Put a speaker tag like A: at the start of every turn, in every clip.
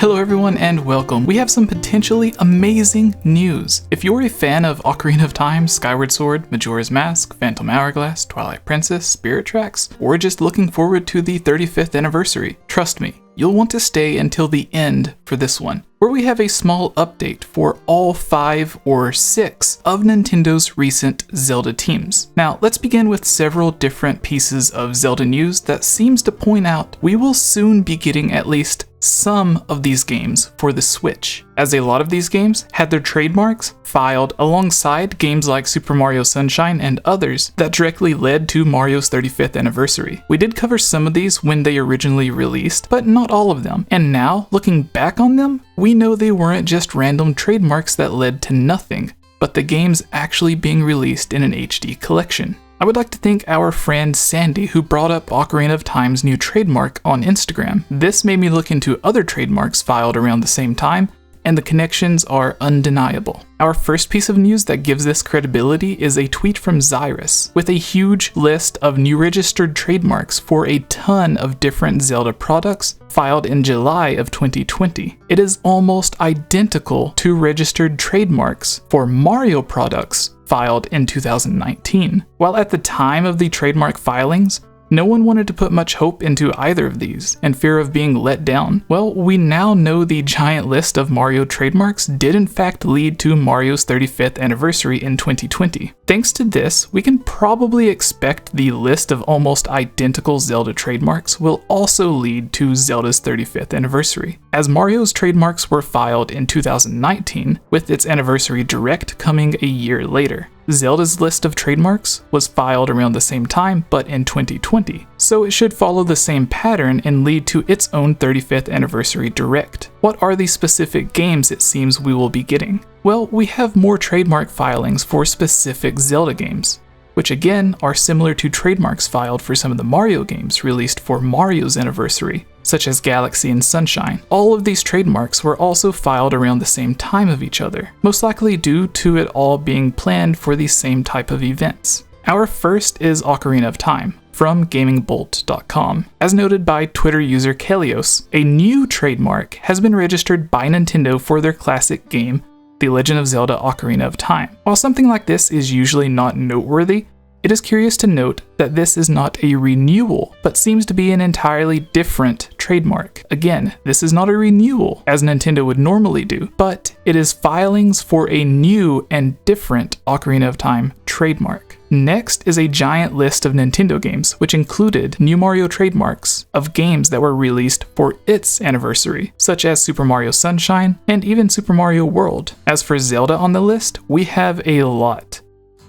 A: Hello everyone and welcome. We have some potentially amazing news. If you're a fan of Ocarina of Time, Skyward Sword, Majora's Mask, Phantom Hourglass, Twilight Princess, Spirit Tracks, or just looking forward to the 35th anniversary, trust me, you'll want to stay until the end for this one, where we have a small update for all 5 or 6 of Nintendo's recent Zelda teams. Now, let's begin with several different pieces of Zelda news that seems to point out we will soon be getting at least some of these games for the Switch, as a lot of these games had their trademarks filed alongside games like Super Mario Sunshine and others that directly led to Mario's 35th anniversary. We did cover some of these when they originally released, but not all of them, and now, looking back on them, we know they weren't just random trademarks that led to nothing, but the games actually being released in an HD collection. I would like to thank our friend Sandy who brought up Ocarina of Time's new trademark on Instagram. This made me look into other trademarks filed around the same time, and the connections are undeniable. Our first piece of news that gives this credibility is a tweet from Zyrus with a huge list of new registered trademarks for a ton of different Zelda products filed in July of 2020. It is almost identical to registered trademarks for Mario products filed in 2019. While at the time of the trademark filings, no one wanted to put much hope into either of these, in fear of being let down. Well, we now know the giant list of Mario trademarks did in fact lead to Mario's 35th anniversary in 2020. Thanks to this, we can probably expect the list of almost identical Zelda trademarks will also lead to Zelda's 35th anniversary, as Mario's trademarks were filed in 2019, with its anniversary direct coming a year later. Zelda's list of trademarks was filed around the same time, but in 2020, so it should follow the same pattern and lead to its own 35th anniversary direct. What are the specific games it seems we will be getting? Well, we have more trademark filings for specific Zelda games, which again are similar to trademarks filed for some of the Mario games released for Mario's anniversary, such as Galaxy and Sunshine. All of these trademarks were also filed around the same time of each other, most likely due to it all being planned for the same type of events. Our first is Ocarina of Time, from GamingBolt.com. As noted by Twitter user Kelios, a new trademark has been registered by Nintendo for their classic game, The Legend of Zelda Ocarina of Time. While something like this is usually not noteworthy, it is curious to note that this is not a renewal, but seems to be an entirely different trademark. Again, this is not a renewal, as Nintendo would normally do, but it is filings for a new and different Ocarina of Time trademark. Next is a giant list of Nintendo games, which included new Mario trademarks of games that were released for its anniversary, such as Super Mario Sunshine and even Super Mario World. As for Zelda on the list, we have a lot.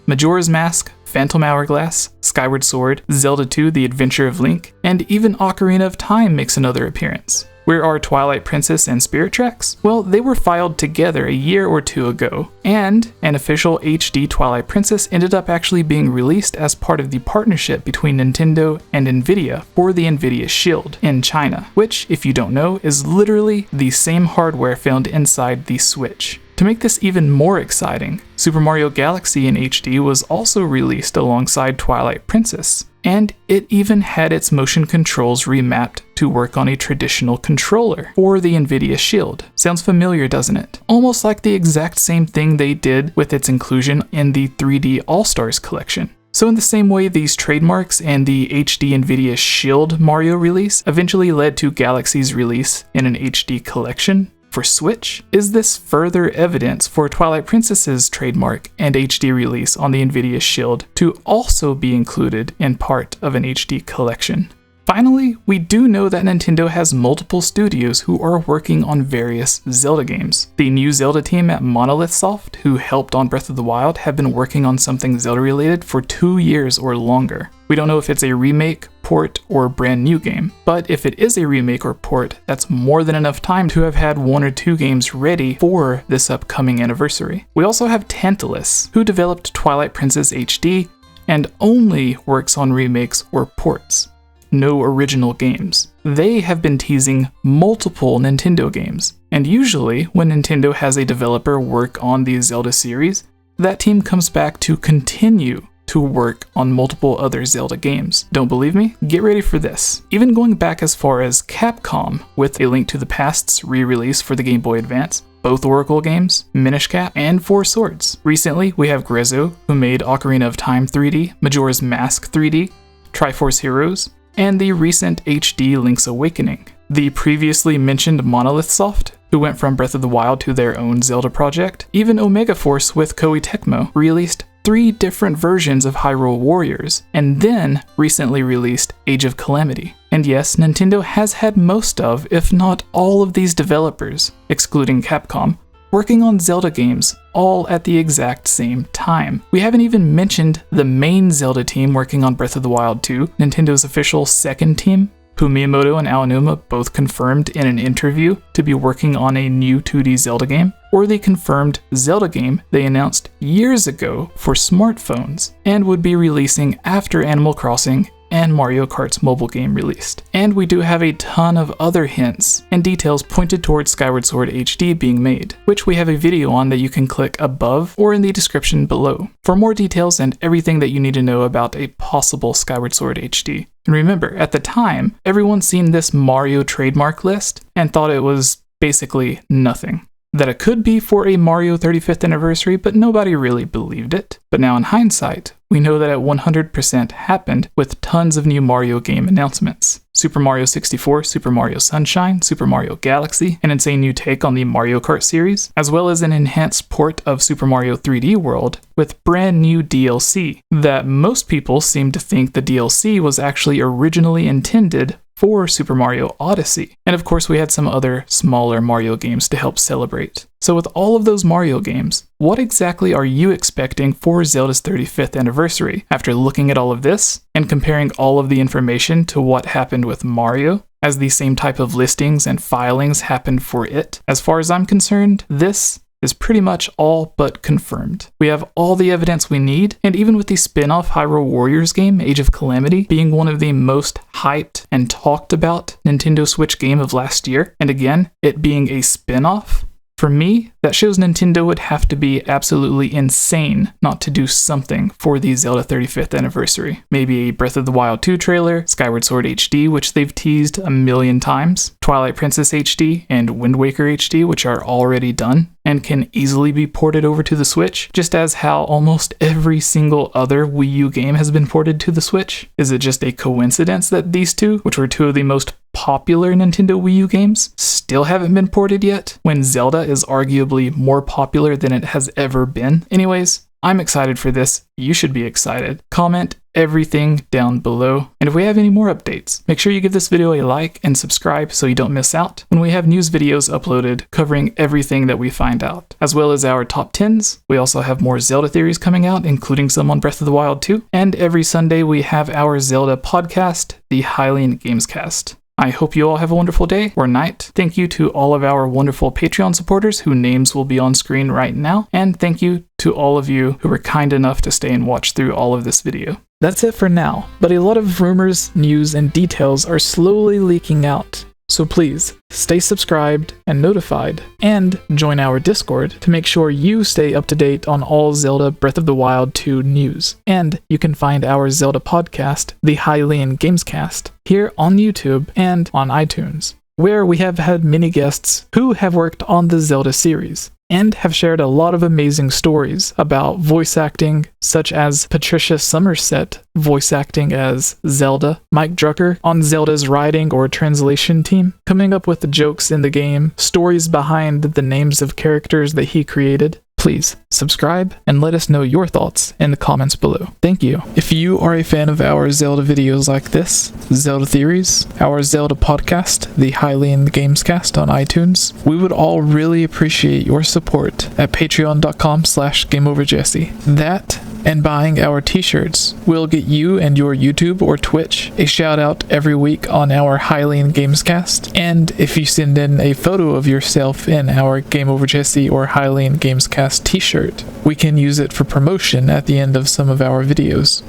A: Majora's Mask, Phantom Hourglass, Skyward Sword, Zelda 2 The Adventure of Link, and even Ocarina of Time makes another appearance. Where are Twilight Princess and Spirit Tracks? Well, they were filed together a year or two ago, and an official HD Twilight Princess ended up actually being released as part of the partnership between Nintendo and Nvidia for the Nvidia Shield in China, which, if you don't know, is literally the same hardware found inside the Switch. To make this even more exciting, Super Mario Galaxy in HD was also released alongside Twilight Princess, and it even had its motion controls remapped to work on a traditional controller for the Nvidia Shield. Sounds familiar, doesn't it? Almost like the exact same thing they did with its inclusion in the 3D All-Stars collection. So in the same way these trademarks and the HD Nvidia Shield Mario release eventually led to Galaxy's release in an HD collection for Switch, is this further evidence for Twilight Princess's trademark and HD release on the Nvidia Shield to also be included in part of an HD collection? Finally, we do know that Nintendo has multiple studios who are working on various Zelda games. The new Zelda team at Monolith Soft, who helped on Breath of the Wild, have been working on something Zelda related for 2 years or longer. We don't know if it's a remake, port, or brand new game, but if it is a remake or port, that's more than enough time to have had 1 or 2 games ready for this upcoming anniversary. We also have Tantalus, who developed Twilight Princess HD and only works on remakes or ports. No original games. They have been teasing multiple Nintendo games, and usually when Nintendo has a developer work on the Zelda series, that team comes back to continue to work on multiple other Zelda games. Don't believe me? Get ready for this. Even going back as far as Capcom with A Link to the Past's re-release for the Game Boy Advance, both Oracle games, Minish Cap, and Four Swords. Recently, we have 𝐓𝐻𝐻, who made Ocarina of Time 3D, Majora's Mask 3D, Triforce Heroes, and the recent HD Link's Awakening. The previously mentioned Monolith Soft, who went from Breath of the Wild to their own Zelda project. Even Omega Force with Koei Tecmo released 3 different versions of Hyrule Warriors, and then recently released Age of Calamity. And yes, Nintendo has had most of, if not all of these developers, excluding Capcom, working on Zelda games all at the exact same time. We haven't even mentioned the main Zelda team working on Breath of the Wild 2, Nintendo's official second team, who Miyamoto and Aonuma both confirmed in an interview to be working on a new 2D Zelda game, or the confirmed Zelda game they announced years ago for smartphones and would be releasing after Animal Crossing and Mario Kart's mobile game released. And we do have a ton of other hints and details pointed towards Skyward Sword HD being made, which we have a video on that you can click above or in the description below for more details and everything that you need to know about a possible Skyward Sword HD. And remember, at the time, everyone seen this Mario trademark list and thought it was basically nothing. That it could be for a Mario 35th anniversary, but nobody really believed it. But now in hindsight, we know that it 100% happened with tons of new Mario game announcements. Super Mario 64, Super Mario Sunshine, Super Mario Galaxy, an insane new take on the Mario Kart series, as well as an enhanced port of Super Mario 3D World with brand new DLC that most people seem to think the DLC was actually originally intended for Super Mario Odyssey. And of course we had some other smaller Mario games to help celebrate. So with all of those Mario games, what exactly are you expecting for Zelda's 35th anniversary? After looking at all of this and comparing all of the information to what happened with Mario, as the same type of listings and filings happened for it, as far as I'm concerned, this is pretty much all but confirmed. We have all the evidence we need, and even with the spin-off Hyrule Warriors game, Age of Calamity, being one of the most hyped and talked about Nintendo Switch game of last year, and again, it being a spin-off, for me, that shows Nintendo would have to be absolutely insane not to do something for the Zelda 35th anniversary. Maybe a Breath of the Wild 2 trailer, Skyward Sword HD, which they've teased a million times, Twilight Princess HD, and Wind Waker HD, which are already done and can easily be ported over to the Switch, just as how almost every single other Wii U game has been ported to the Switch. Is it just a coincidence that these two, which were two of the most popular Nintendo Wii U games, still haven't been ported yet, when Zelda is arguably more popular than it has ever been? Anyways, I'm excited for this. You should be excited. Comment everything down below. And if we have any more updates, make sure you give this video a like and subscribe so you don't miss out when we have news videos uploaded covering everything that we find out, as well as our top 10s. We also have more Zelda theories coming out, including some on Breath of the Wild 2. And every Sunday we have our Zelda podcast, the 𝐿𝐼𝐼𝐿 I hope you all have a wonderful day or night. Thank you to all of our wonderful Patreon supporters whose names will be on screen right now. And thank you to all of you who were kind enough to stay and watch through all of this video. That's it for now, but a lot of rumors, news, and details are slowly leaking out. So please, stay subscribed and notified, and join our Discord to make sure you stay up to date on all Zelda Breath of the Wild 2 news. And you can find our Zelda podcast, the 𝐿𝐼𝐼𝐼𝐿, here on YouTube and on iTunes, where we have had many guests who have worked on the Zelda series, and have shared a lot of amazing stories about voice acting, such as Patricia Somerset voice acting as Zelda, Mike Drucker on Zelda's writing or translation team, coming up with the jokes in the game, stories behind the names of characters that he created. Please subscribe and let us know your thoughts in the comments below. Thank you. If you are a fan of our Zelda videos like this, Zelda theories, our Zelda podcast, the 𝐿𝐼𝐼𝐼𝐿 on iTunes, we would all really appreciate your support at patreon.com/GameOverJesse. That and buying our t-shirts will get you and your YouTube or Twitch a shout out every week on our 𝐿𝐼𝐼𝐼𝐼𝐿. And if you send in a photo of yourself in our GameOverJesse or 𝐿𝐼𝐼𝐼𝐼𝐼𝐼 t-shirt, we can use it for promotion at the end of some of our videos.